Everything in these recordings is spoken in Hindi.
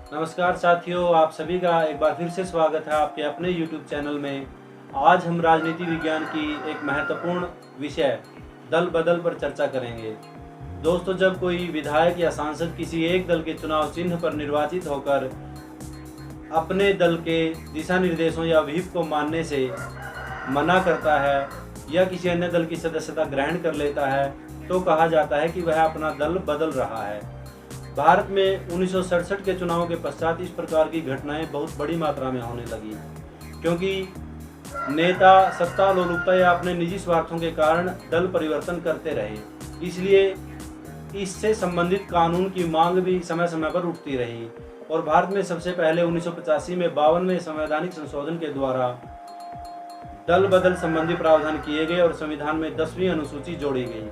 नमस्कार साथियों, आप सभी का एक बार फिर से स्वागत है आपके अपने YouTube चैनल में। आज हम राजनीति विज्ञान की एक महत्वपूर्ण विषय दल बदल पर चर्चा करेंगे। दोस्तों, जब कोई विधायक या सांसद किसी एक दल के चुनाव चिन्ह पर निर्वाचित होकर अपने दल के दिशा निर्देशों या व्हिप को मानने से मना करता है या किसी अन्य दल की सदस्यता ग्रहण कर लेता है, तो कहा जाता है कि वह अपना दल बदल रहा है। भारत में 1967 के चुनाव के पश्चात इस प्रकार की घटनाएं बहुत बड़ी मात्रा में होने लगी, क्योंकि नेता सत्ता लोलुपता या अपने निजी स्वार्थों के कारण दल परिवर्तन करते रहे। इसलिए इससे संबंधित कानून की मांग भी समय समय पर उठती रही और भारत में सबसे पहले 1985 में 52वें संवैधानिक संशोधन के द्वारा दल बदल संबंधी प्रावधान किए गए और संविधान में 10वीं अनुसूची जोड़ी गई।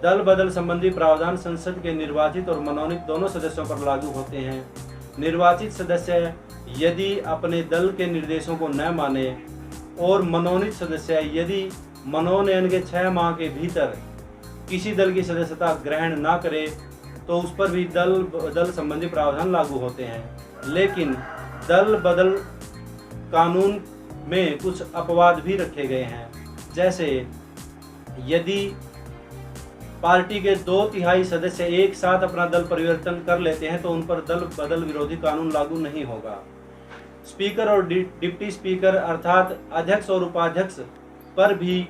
दल बदल संबंधी प्रावधान संसद के निर्वाचित और मनोनीत दोनों सदस्यों पर लागू होते हैं। निर्वाचित सदस्य यदि अपने दल के निर्देशों को न माने और मनोनीत सदस्य यदि मनोनयन के 6 माह के भीतर किसी दल की सदस्यता ग्रहण न करे तो उस पर भी दल बदल संबंधी प्रावधान लागू होते हैं। लेकिन दल बदल कानून में कुछ अपवाद भी रखे गए हैं, जैसे यदि पार्टी के 2/3 सदस्य एक साथ अपना दल परिवर्तन कर लेते हैं तो उन पर दल बदल विरोधी कानून लागू नहीं होगा। स्पीकर और डिप्टी स्पीकर अर्थात अध्यक्ष और उपाध्यक्ष पर भी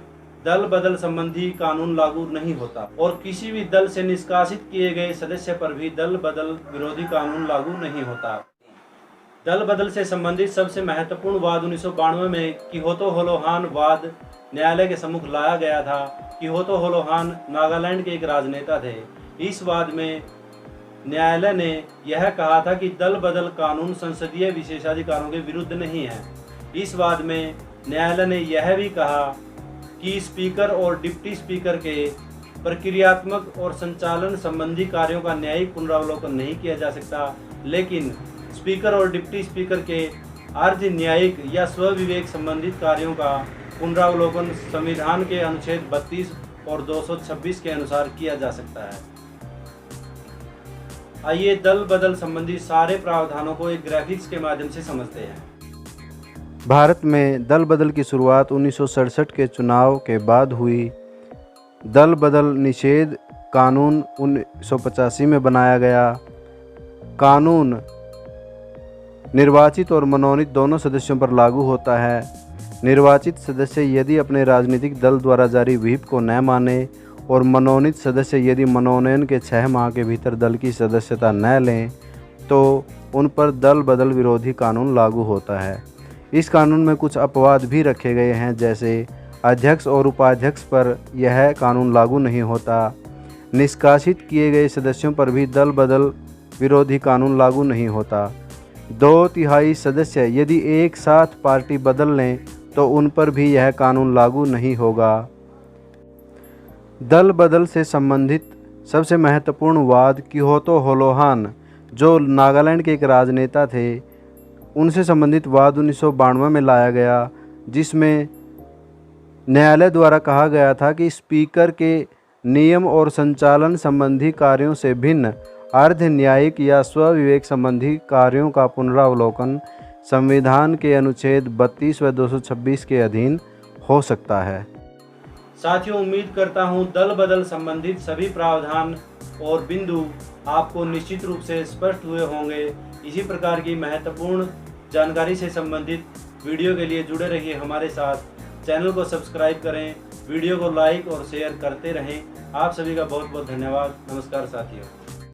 दल बदल संबंधी कानून लागू नहीं होता और किसी भी दल से निष्कासित किए गए सदस्य पर भी दल बदल विरोधी कानून लागू नहीं होता। दल बदल से संबंधित सबसे महत्वपूर्ण वाद 1992 में किहोतो होलोहान वाद न्यायालय के सम्मुख लाया गया था। किहोतो होलोहान नागालैंड के एक राजनेता थे। इस वाद में न्यायालय ने यह कहा था कि दल बदल कानून संसदीय विशेषाधिकारों के विरुद्ध नहीं है। इस वाद में न्यायालय ने यह भी कहा कि स्पीकर और डिप्टी स्पीकर के प्रक्रियात्मक और संचालन संबंधी कार्यों का न्यायिक पुनरावलोकन नहीं किया जा सकता, लेकिन स्पीकर और डिप्टी स्पीकर के अर्ध न्यायिक या स्वविवेक संबंधित कार्यों का पुनरावलोकन संविधान के अनुच्छेद 32 और 226 के अनुसार किया जा सकता है। आइए दल बदल संबंधी सारे प्रावधानों को एक ग्राफिक्स के माध्यम से समझते हैं। भारत में दल बदल की शुरुआत 1967 के चुनाव के बाद हुई। दल बदल निषेध कानून 1985 में बनाया गया। कानून निर्वाचित और मनोनीत दोनों सदस्यों पर लागू होता है। निर्वाचित सदस्य यदि अपने राजनीतिक दल द्वारा जारी व्हिप को न माने और मनोनीत सदस्य यदि मनोनयन के 6 माह के भीतर दल की सदस्यता न लें तो उन पर दल बदल विरोधी कानून लागू होता है। इस कानून में कुछ अपवाद भी रखे गए हैं, जैसे अध्यक्ष और उपाध्यक्ष पर यह कानून लागू नहीं होता। निष्कासित किए गए सदस्यों पर भी दल बदल विरोधी कानून लागू नहीं होता। 2/3 सदस्य यदि एक साथ पार्टी बदल लें तो उन पर भी यह कानून लागू नहीं होगा। दल बदल से संबंधित सबसे महत्वपूर्ण वाद किहोतो होलोहान, जो नागालैंड के एक राजनेता थे, उनसे संबंधित वाद 1992 में लाया गया, जिसमें न्यायालय द्वारा कहा गया था कि स्पीकर के नियम और संचालन संबंधी कार्यों से भिन्न अर्ध न्यायिक या स्वविवेक संबंधी कार्यों का पुनरावलोकन संविधान के अनुच्छेद 32 व 226 के अधीन हो सकता है। साथियों, उम्मीद करता हूं दल बदल संबंधित सभी प्रावधान और बिंदु आपको निश्चित रूप से स्पष्ट हुए होंगे। इसी प्रकार की महत्वपूर्ण जानकारी से संबंधित वीडियो के लिए जुड़े रहिए हमारे साथ। चैनल को सब्सक्राइब करें, वीडियो को लाइक और शेयर करते रहें। आप सभी का बहुत बहुत धन्यवाद। नमस्कार साथियों।